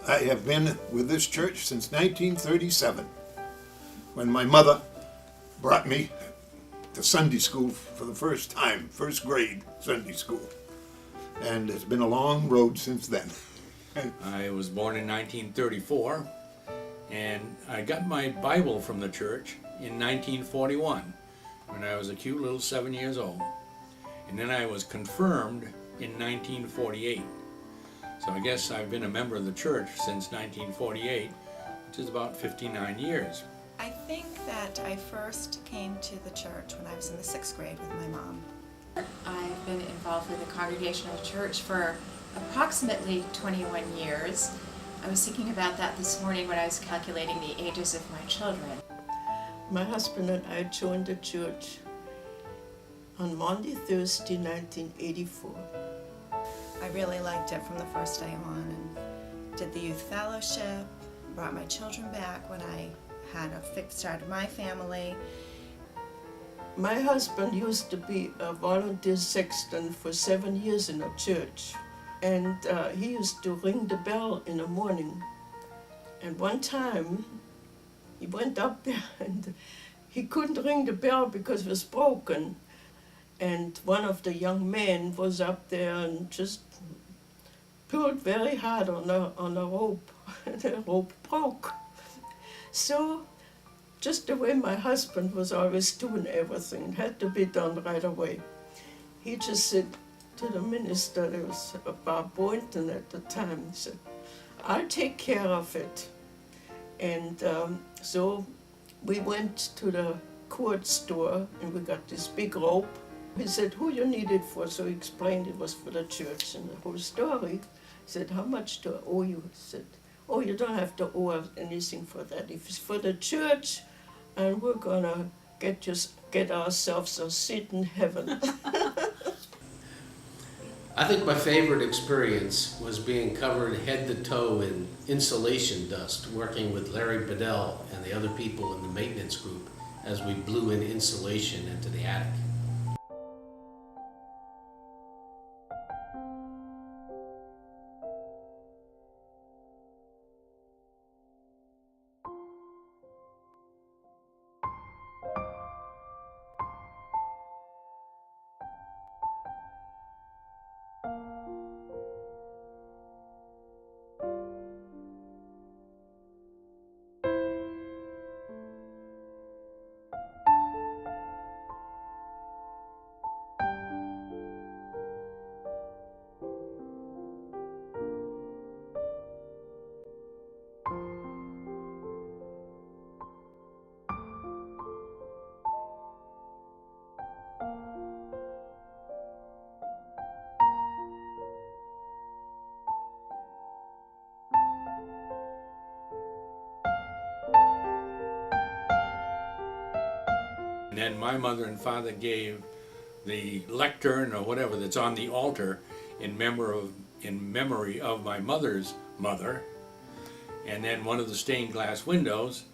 I have been with this church since 1937, when my mother brought me to Sunday school for the first time, first grade Sunday school. And it's been a long road since then. I was born in 1934, and I got my Bible from the church in 1941, when I was a cute little 7 years old. And then I was confirmed in 1948. So I guess I've been a member of the church since 1948, which is about 59 years. I think that I first came to the church when I was in the 6th grade with my mom. I've been involved with the Congregational Church for approximately 21 years. I was thinking about that this morning when I was calculating the ages of my children. My husband and I joined the church on Monday, Thursday, 1984. I really liked it from the first day on, and did the youth fellowship, brought my children back when I had started my family. My husband used to be a volunteer sexton for 7 years in a church, and he used to ring the bell in the morning. And one time he went up there and he couldn't ring the bell because it was broken. And one of the young men was up there and just pulled very hard on the rope. The rope broke. So, just the way my husband was always doing everything, had to be done right away. He just said to the minister, there was Bob Boynton at the time, he said, "I'll take care of it." And so we went to the court store and we got this big rope. He said, "Who you need it for?" So he explained it was for the church and the whole story. He said, "How much do I owe you?" I said, "Oh, you don't have to owe us anything for that. If it's for the church, and we're gonna get ourselves a seat in heaven." I think my favorite experience was being covered head to toe in insulation dust, working with Larry Bedell and the other people in the maintenance group as we blew in insulation into the attic. And then my mother and father gave the lectern or whatever that's on the altar in memory of my mother's mother. And then one of the stained glass windows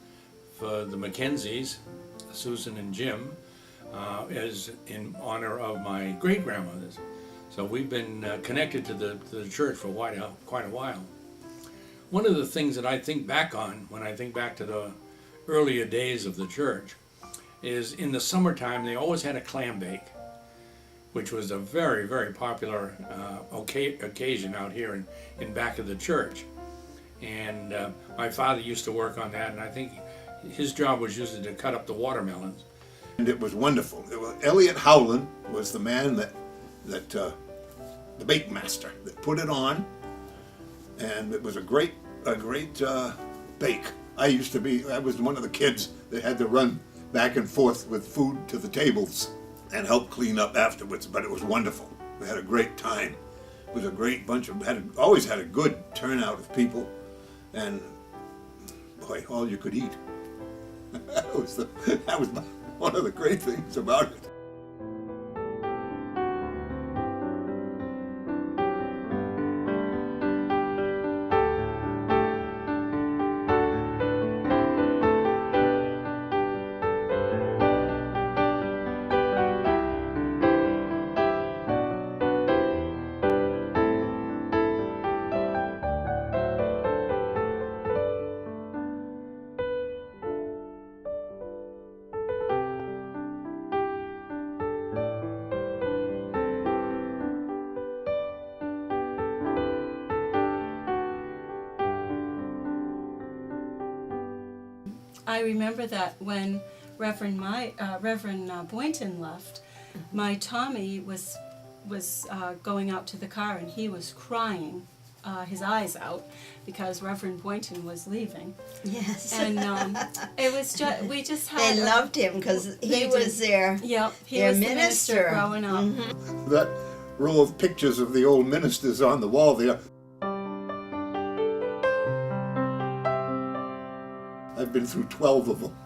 for the Mackenzies, Susan and Jim, is in honor of my great-grandmothers. So we've been connected to the church for quite a while. One of the things that I think back on when I think back to the earlier days of the church is in the summertime they always had a clam bake, which was a very, very popular occasion out here in back of the church. And my father used to work on that, and I think his job was usually to cut up the watermelons. And it was wonderful. Elliot Howland was the man the bake master that put it on, and it was a great bake. I was one of the kids that had to run back and forth with food to the tables and help clean up afterwards, but it was wonderful. We had a great time. It was a great bunch always had a good turnout of people, and boy, all you could eat. That was one of the great things about it. I remember that when Reverend Boynton left, my Tommy was going out to the car and he was crying his eyes out because Reverend Boynton was leaving. Yes. And it was just, we just had... They loved him because he was there. Yep, he their was the minister. minister growing up. That row of pictures of the old ministers on the wall there, I've been through 12 of them.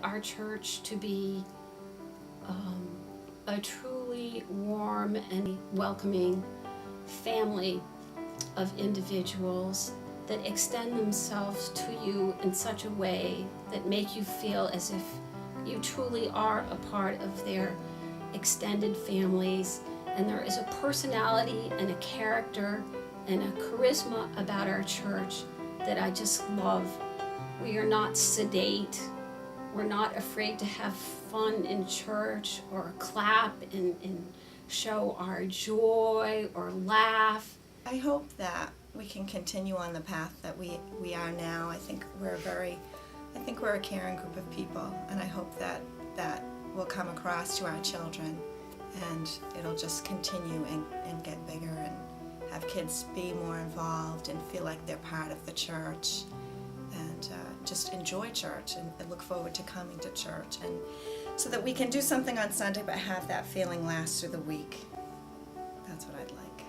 Our church to be a truly warm and welcoming family of individuals that extend themselves to you in such a way that make you feel as if you truly are a part of their extended families, and there is a personality and a character and a charisma about our church that I just love. We are not sedate. We're not afraid to have fun in church or clap and show our joy or laugh. I hope that we can continue on the path that we are now. I think we're a caring group of people, and I hope that will come across to our children, and it'll just continue and get bigger, and have kids be more involved and feel like they're part of the church, and just enjoy church and look forward to coming to church, and so that we can do something on Sunday but have that feeling last through the week. That's what I'd like.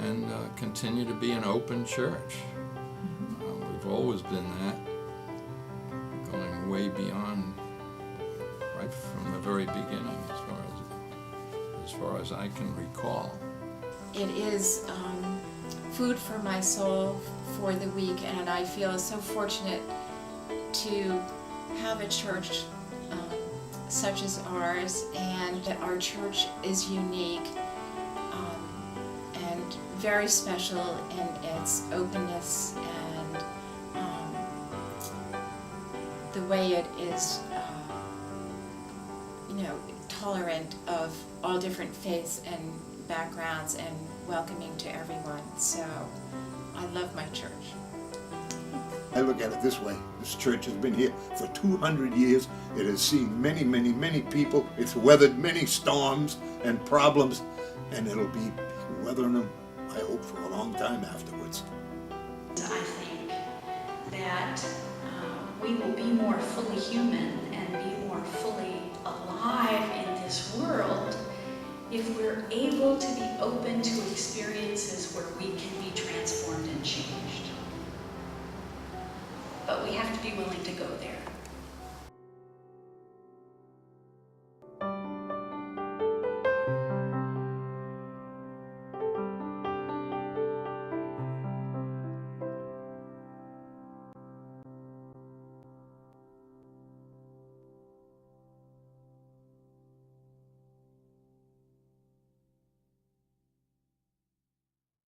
And continue to be an open church. We've always been that, going way beyond, right from the very beginning, as far as I can recall. It is food for my soul for the week, and I feel so fortunate to have a church such as ours, and that our church is unique and very special in its openness and the way it is tolerant of all different faiths and backgrounds and welcoming to everyone. So I love my church. I look at it this way. This church has been here for 200 years. It has seen many, many, many people. It's weathered many storms and problems, and it'll be weathering them, I hope, for a long time afterwards. I think that we will be more fully human and be more fully alive in this world if we're able to be open to experiences where we can be transformed and changed. But we have to be willing to go there.